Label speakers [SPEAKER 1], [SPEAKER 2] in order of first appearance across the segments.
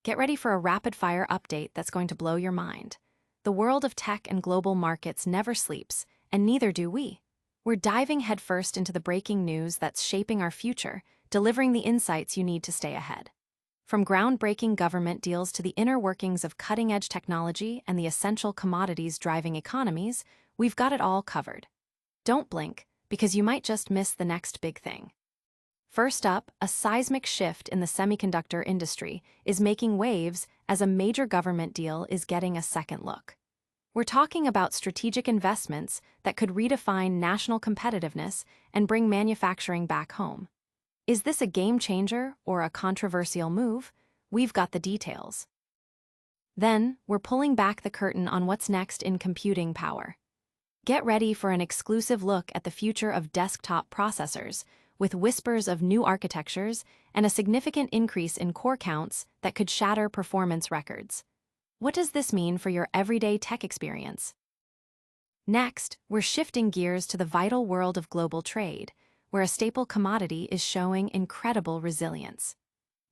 [SPEAKER 1] Get ready for a rapid-fire update that's going to blow your mind. The world of tech and global markets never sleeps, and neither do we. We're diving headfirst into the breaking news that's shaping our future, delivering the insights you need to stay ahead. From groundbreaking government deals to the inner workings of cutting-edge technology and the essential commodities driving economies, we've got it all covered. Don't blink, because you might just miss the next big thing. First up, a seismic shift in the semiconductor industry is making waves as a major government deal is getting a second look. We're talking about strategic investments that could redefine national competitiveness and bring manufacturing back home. Is this a game changer or a controversial move? We've got the details. Then, we're pulling back the curtain on what's next in computing power. Get ready for an exclusive look at the future of desktop processors, with whispers of new architectures and a significant increase in core counts that could shatter performance records. What does this mean for your everyday tech experience? Next, we're shifting gears to the vital world of global trade, where a staple commodity is showing incredible resilience.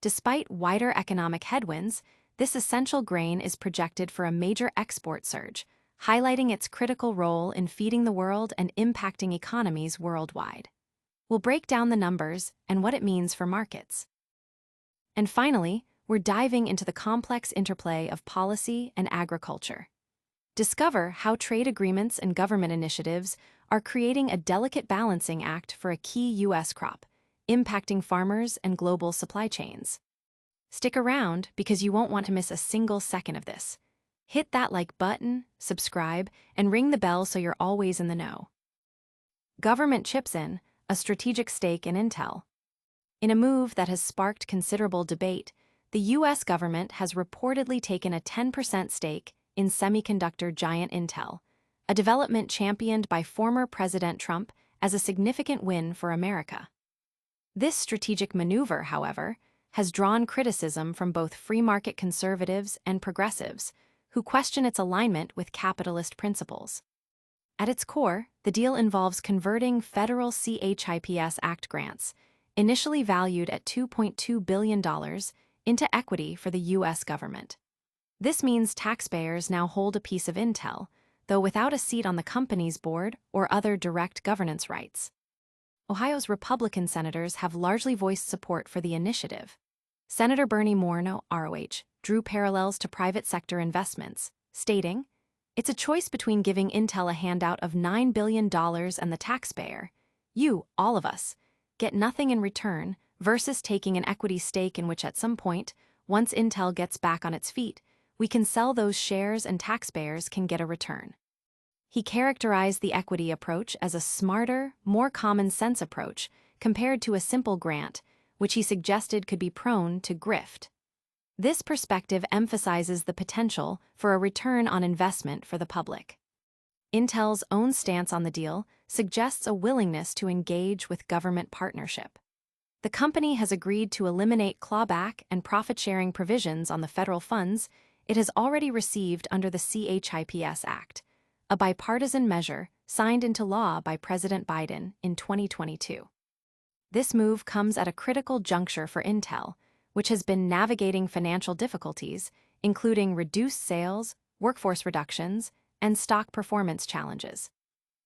[SPEAKER 1] Despite wider economic headwinds, this essential grain is projected for a major export surge, highlighting its critical role in feeding the world and impacting economies worldwide. We'll break down the numbers and what it means for markets. And finally, we're diving into the complex interplay of policy and agriculture. Discover how trade agreements and government initiatives are creating a delicate balancing act for a key U.S. crop, impacting farmers and global supply chains. Stick around because you won't want to miss a single second of this. Hit that like button, subscribe, and ring the bell so you're always in the know. Government chips in a strategic stake in Intel. In a move that has sparked considerable debate, the U.S. government has reportedly taken a 10% stake in semiconductor giant Intel, a development championed by former President Trump as a significant win for America. This strategic maneuver, however, has drawn criticism from both free market conservatives and progressives, who question its alignment with capitalist principles. At its core, the deal involves converting federal CHIPS Act grants, initially valued at $2.2 billion, into equity for the U.S. government. This means taxpayers now hold a piece of Intel, though without a seat on the company's board or other direct governance rights. Ohio's Republican senators have largely voiced support for the initiative. Senator Bernie Moreno, ROH, drew parallels to private sector investments, stating, "It's a choice between giving Intel a handout of $9 billion and the taxpayer, you, all of us, get nothing in return, versus taking an equity stake in which at some point, once Intel gets back on its feet, we can sell those shares and taxpayers can get a return." He characterized the equity approach as a smarter, more common-sense approach compared to a simple grant, which he suggested could be prone to grift. This perspective emphasizes the potential for a return on investment for the public. Intel's own stance on the deal suggests a willingness to engage with government partnership. The company has agreed to eliminate clawback and profit-sharing provisions on the federal funds it has already received under the CHIPS Act, a bipartisan measure signed into law by President Biden in 2022. This move comes at a critical juncture for Intel, which has been navigating financial difficulties, including reduced sales, workforce reductions, and stock performance challenges.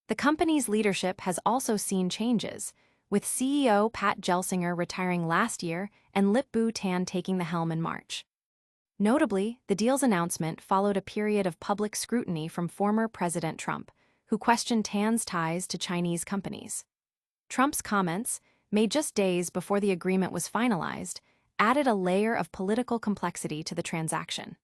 [SPEAKER 1] The company's leadership has also seen changes, with CEO Pat Gelsinger retiring last year and Lip-Bu Tan taking the helm in March. Notably, the deal's announcement followed a period of public scrutiny from former President Trump, who questioned Tan's ties to Chinese companies. Trump's comments, made just days before the agreement was finalized, added a layer of political complexity to the transaction.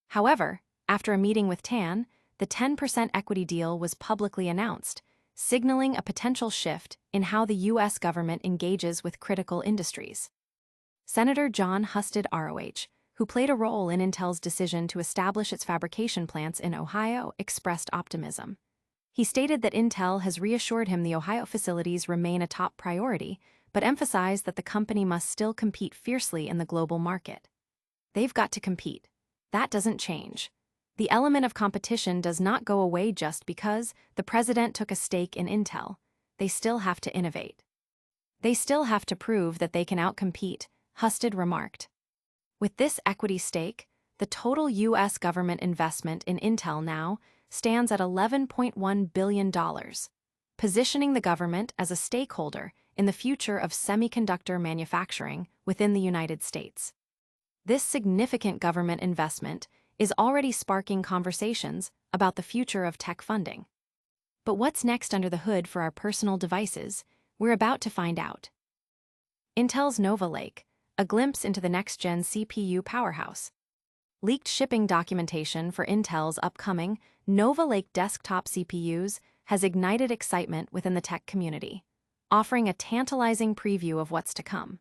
[SPEAKER 1] However, after a meeting with Tan, the 10% equity deal was publicly announced, signaling a potential shift in how the U.S. government engages with critical industries. Senator John Husted, ROH, who played a role in Intel's decision to establish its fabrication plants in Ohio, expressed optimism. He stated that Intel has reassured him the Ohio facilities remain a top priority, but emphasized that the company must still compete fiercely in the global market. They've got to compete. That doesn't change. The element of competition does not go away just because the president took a stake in Intel. They still have to innovate. They still have to prove that they can outcompete, Husted remarked. With this equity stake, the total U.S. government investment in Intel now stands at $11.1 billion, positioning the government as a stakeholder in the future of semiconductor manufacturing within the United States. This significant government investment is already sparking conversations about the future of tech funding. But what's next under the hood for our personal devices? We're about to find out. Intel's Nova Lake, a glimpse into the next-gen CPU powerhouse. Leaked shipping documentation for Intel's upcoming Nova Lake desktop CPUs has ignited excitement within the tech community, offering a tantalizing preview of what's to come.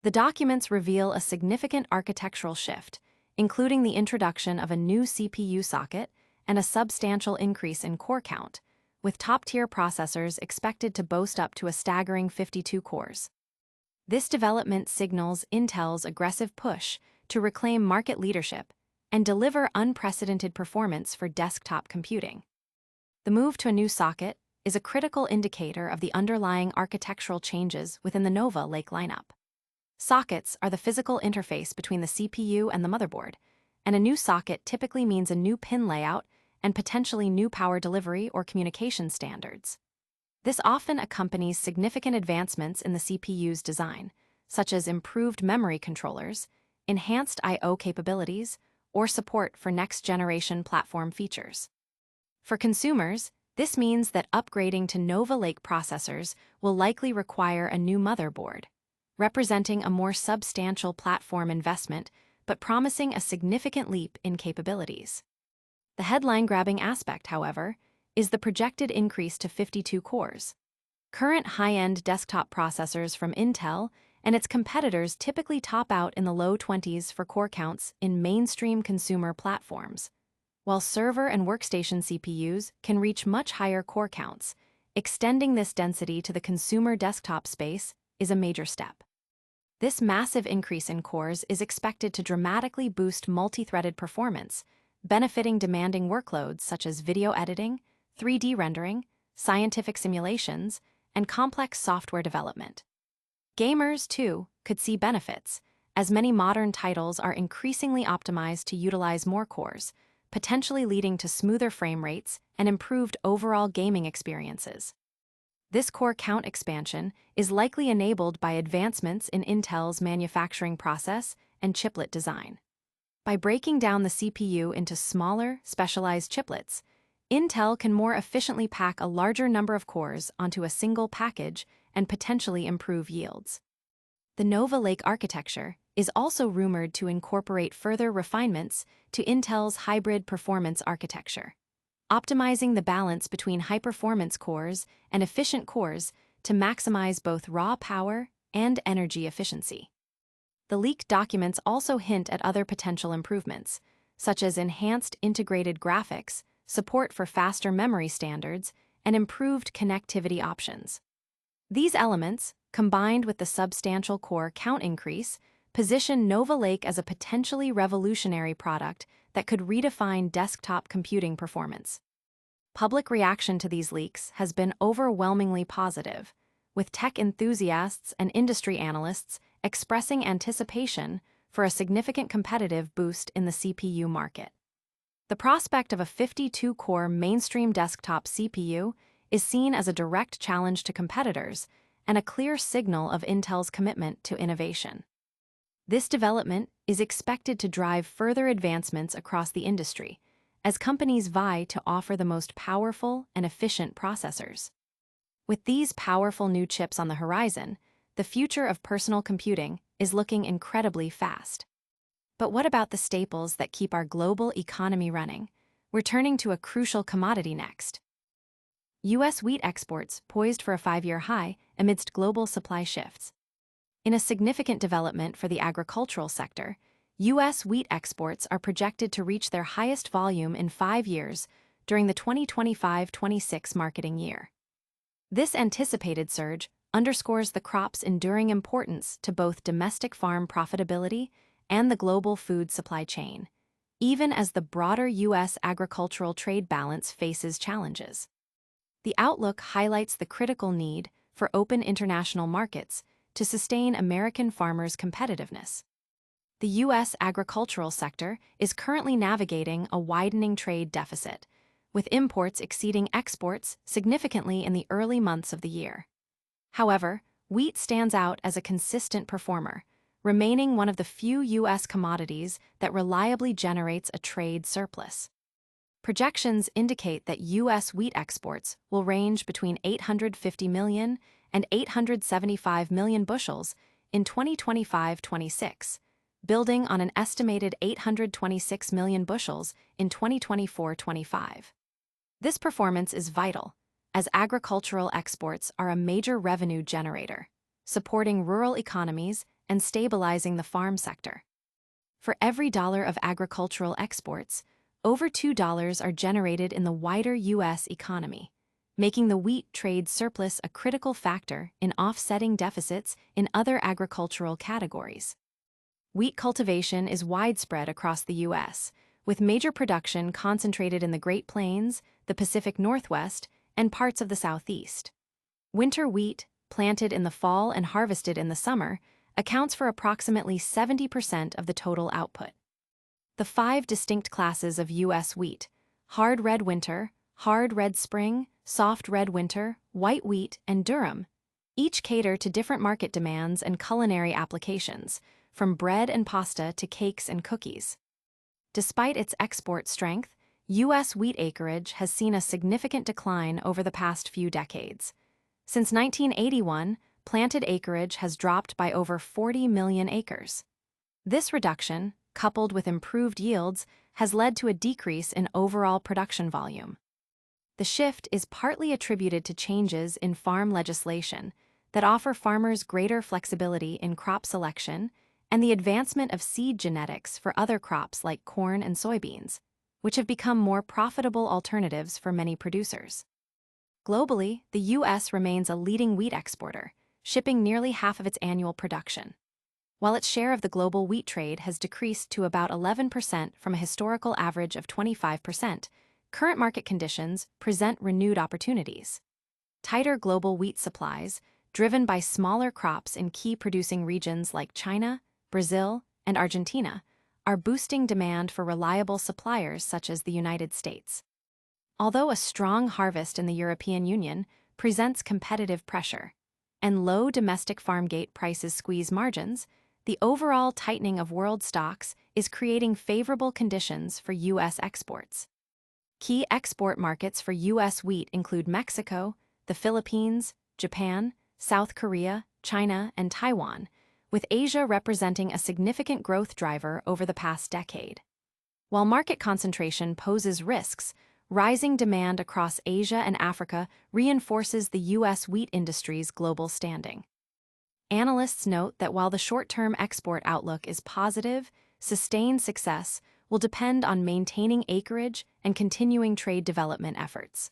[SPEAKER 1] The documents reveal a significant architectural shift, including the introduction of a new CPU socket and a substantial increase in core count, with top-tier processors expected to boast up to a staggering 52 cores. This development signals Intel's aggressive push to reclaim market leadership and deliver unprecedented performance for desktop computing. The move to a new socket is a critical indicator of the underlying architectural changes within the Nova Lake lineup. Sockets are the physical interface between the CPU and the motherboard, and a new socket typically means a new pin layout and potentially new power delivery or communication standards. This often accompanies significant advancements in the CPU's design, such as improved memory controllers, enhanced I/O capabilities, or support for next-generation platform features. For consumers, this means that upgrading to Nova Lake processors will likely require a new motherboard, representing a more substantial platform investment but promising a significant leap in capabilities. The headline-grabbing aspect, however, is the projected increase to 52 cores. Current high-end desktop processors from Intel and its competitors typically top out in the low 20s for core counts in mainstream consumer platforms, while server and workstation CPUs can reach much higher core counts. Extending this density to the consumer desktop space is a major step. This massive increase in cores is expected to dramatically boost multi-threaded performance, benefiting demanding workloads such as video editing, 3D rendering, scientific simulations, and complex software development. Gamers, too, could see benefits, as many modern titles are increasingly optimized to utilize more cores, potentially leading to smoother frame rates and improved overall gaming experiences. This core count expansion is likely enabled by advancements in Intel's manufacturing process and chiplet design. By breaking down the CPU into smaller, specialized chiplets, Intel can more efficiently pack a larger number of cores onto a single package and potentially improve yields. The Nova Lake architecture is also rumored to incorporate further refinements to Intel's hybrid performance architecture, optimizing the balance between high-performance cores and efficient cores to maximize both raw power and energy efficiency. The leaked documents also hint at other potential improvements, such as enhanced integrated graphics, support for faster memory standards, and improved connectivity options. These elements, combined with the substantial core count increase, position Nova Lake as a potentially revolutionary product that could redefine desktop computing performance. Public reaction to these leaks has been overwhelmingly positive, with tech enthusiasts and industry analysts expressing anticipation for a significant competitive boost in the CPU market. The prospect of a 52-core mainstream desktop CPU is seen as a direct challenge to competitors and a clear signal of Intel's commitment to innovation. This development is expected to drive further advancements across the industry as companies vie to offer the most powerful and efficient processors. With these powerful new chips on the horizon, the future of personal computing is looking incredibly fast. But what about the staples that keep our global economy running? We're turning to a crucial commodity next. U.S. wheat exports poised for a 5-year high amidst global supply shifts. In a significant development for the agricultural sector, U.S. wheat exports are projected to reach their highest volume in 5 years during the 2025-26 marketing year. This anticipated surge underscores the crop's enduring importance to both domestic farm profitability and the global food supply chain, even as the broader U.S. agricultural trade balance faces challenges. The outlook highlights the critical need for open international markets to sustain American farmers' competitiveness. the U.S. agricultural sector is currently navigating a widening trade deficit, with imports exceeding exports significantly in the early months of the year. However, wheat stands out as a consistent performer, remaining one of the few U.S. commodities that reliably generates a trade surplus. Projections indicate that U.S. wheat exports will range between 850 million and 875 million bushels in 2025-26, building on an estimated 826 million bushels in 2024-25. This performance is vital, as agricultural exports are a major revenue generator, supporting rural economies and stabilizing the farm sector. For every dollar of agricultural exports, over $2 are generated in the wider U.S. economy, making the wheat trade surplus a critical factor in offsetting deficits in other agricultural categories. Wheat cultivation is widespread across the U.S., with major production concentrated in the Great Plains, the Pacific Northwest, and parts of the Southeast. Winter wheat, planted in the fall and harvested in the summer, accounts for approximately 70% of the total output. The 5 distinct classes of U.S. wheat: hard red winter, hard red spring, soft red winter, white wheat, and durum, each cater to different market demands and culinary applications, from bread and pasta to cakes and cookies. Despite its export strength, U.S. wheat acreage has seen a significant decline over the past few decades. Since 1981, planted acreage has dropped by over 40 million acres. This reduction, coupled with improved yields, has led to a decrease in overall production volume. The shift is partly attributed to changes in farm legislation that offer farmers greater flexibility in crop selection and the advancement of seed genetics for other crops like corn and soybeans, which have become more profitable alternatives for many producers. Globally, the U.S. remains a leading wheat exporter, shipping nearly half of its annual production. While its share of the global wheat trade has decreased to about 11% from a historical average of 25%, current market conditions present renewed opportunities. Tighter global wheat supplies, driven by smaller crops in key producing regions like China, Brazil, and Argentina, are boosting demand for reliable suppliers such as the United States. Although a strong harvest in the European Union presents competitive pressure, and low domestic farm gate prices squeeze margins, the overall tightening of world stocks is creating favorable conditions for U.S. exports. Key export markets for U.S. wheat include Mexico, the Philippines, Japan, South Korea, China, and Taiwan, with Asia representing a significant growth driver over the past decade. While market concentration poses risks, rising demand across Asia and Africa reinforces the U.S. wheat industry's global standing. Analysts note that while the short-term export outlook is positive, sustained success will depend on maintaining acreage and continuing trade development efforts.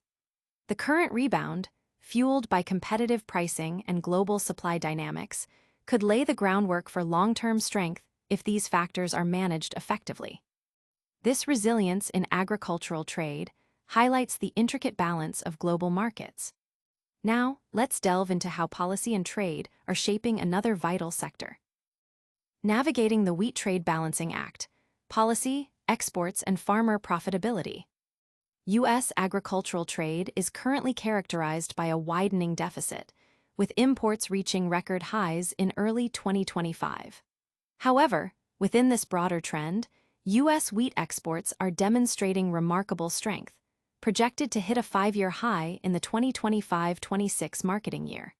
[SPEAKER 1] The current rebound, fueled by competitive pricing and global supply dynamics, could lay the groundwork for long-term strength if these factors are managed effectively. This resilience in agricultural trade highlights the intricate balance of global markets. Now, let's delve into how policy and trade are shaping another vital sector. Navigating the Wheat Trade Balancing Act: Policy, Exports, and Farmer Profitability. U.S. agricultural trade is currently characterized by a widening deficit, with imports reaching record highs in early 2025. However, within this broader trend, U.S. wheat exports are demonstrating remarkable strength, projected to hit a 5-year high in the 2025-26 marketing year.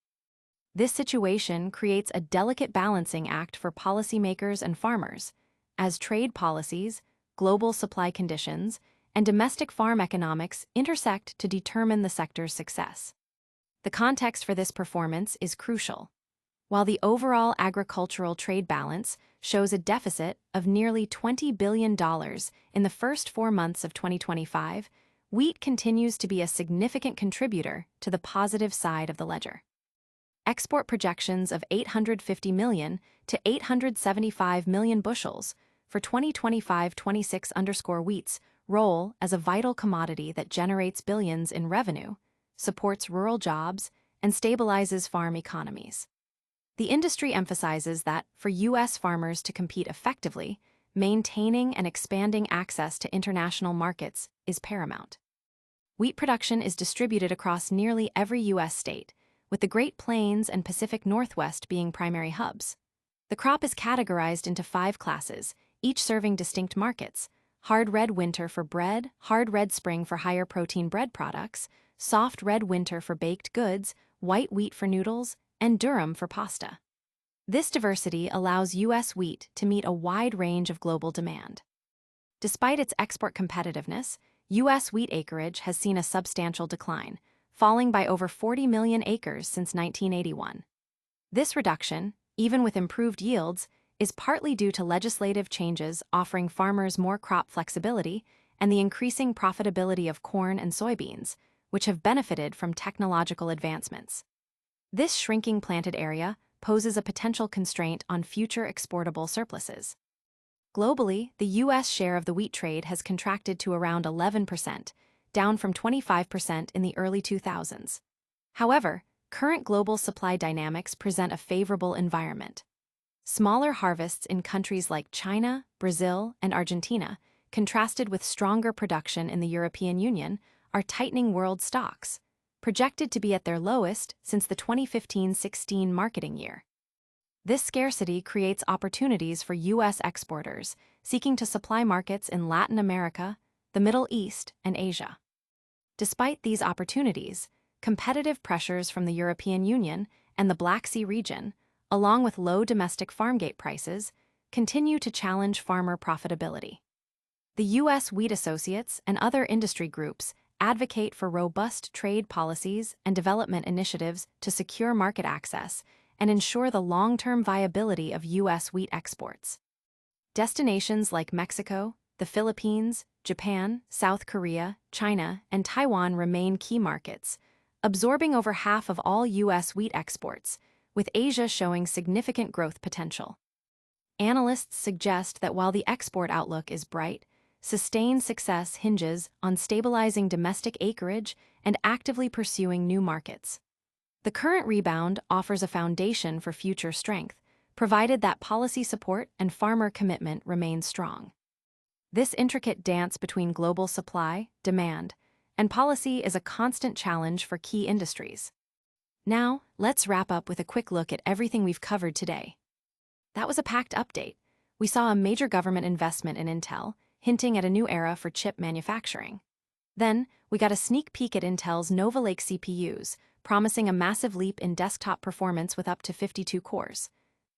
[SPEAKER 1] This situation creates a delicate balancing act for policymakers and farmers, as trade policies, global supply conditions, and domestic farm economics intersect to determine the sector's success. The context for this performance is crucial. While the overall agricultural trade balance shows a deficit of nearly $20 billion in the first 4 months of 2025, wheat continues to be a significant contributor to the positive side of the ledger. Export projections of 850 million to 875 million bushels for 2025-26 wheats role as a vital commodity that generates billions in revenue, supports rural jobs, and stabilizes farm economies. The industry emphasizes that, for U.S. farmers to compete effectively, maintaining and expanding access to international markets is paramount. Wheat production is distributed across nearly every U.S. state, with the Great Plains and Pacific Northwest being primary hubs. The crop is categorized into 5 classes, each serving distinct markets: hard red winter for bread, hard red spring for higher protein bread products, soft red winter for baked goods, white wheat for noodles, and durum for pasta. This diversity allows U.S. wheat to meet a wide range of global demand. Despite its export competitiveness, U.S. wheat acreage has seen a substantial decline, falling by over 40 million acres since 1981. This reduction, even with improved yields, is partly due to legislative changes offering farmers more crop flexibility and the increasing profitability of corn and soybeans, which have benefited from technological advancements. This shrinking planted area poses a potential constraint on future exportable surpluses. Globally, the U.S. share of the wheat trade has contracted to around 11%, down from 25% in the early 2000s. However, current global supply dynamics present a favorable environment. Smaller harvests in countries like China, Brazil, and Argentina, contrasted with stronger production in the European Union, are tightening world stocks, projected to be at their lowest since the 2015-16 marketing year. This scarcity creates opportunities for U.S. exporters seeking to supply markets in Latin America, the Middle East, and Asia. Despite these opportunities, competitive pressures from the European Union and the Black Sea region, along with low domestic farm gate prices, continue to challenge farmer profitability. The U.S. Wheat Associates and other industry groups advocate for robust trade policies and development initiatives to secure market access and ensure the long-term viability of U.S. wheat exports. Destinations like Mexico, the Philippines, Japan, South Korea, China, and Taiwan remain key markets, absorbing over half of all U.S. wheat exports, with Asia showing significant growth potential. Analysts suggest that while the export outlook is bright, sustained success hinges on stabilizing domestic acreage and actively pursuing new markets. The current rebound offers a foundation for future strength, provided that policy support and farmer commitment remain strong. This intricate dance between global supply, demand, and policy is a constant challenge for key industries. Now, let's wrap up with a quick look at everything we've covered today. That was a packed update. We saw a major government investment in Intel, hinting at a new era for chip manufacturing. Then, we got a sneak peek at Intel's Nova Lake CPUs, promising a massive leap in desktop performance with up to 52 cores.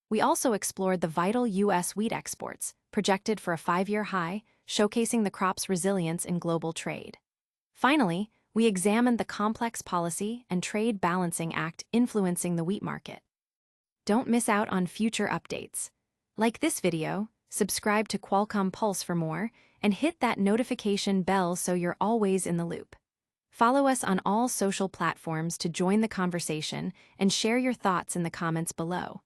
[SPEAKER 1] We also explored the vital U.S. wheat exports, projected for a 5-year high, showcasing the crop's resilience in global trade. Finally, we examined the complex policy and trade balancing act influencing the wheat market. Don't miss out on future updates. Like this video, subscribe to Qualcomm Pulse for more, and hit that notification bell so you're always in the loop. Follow us on all social platforms to join the conversation and share your thoughts in the comments below.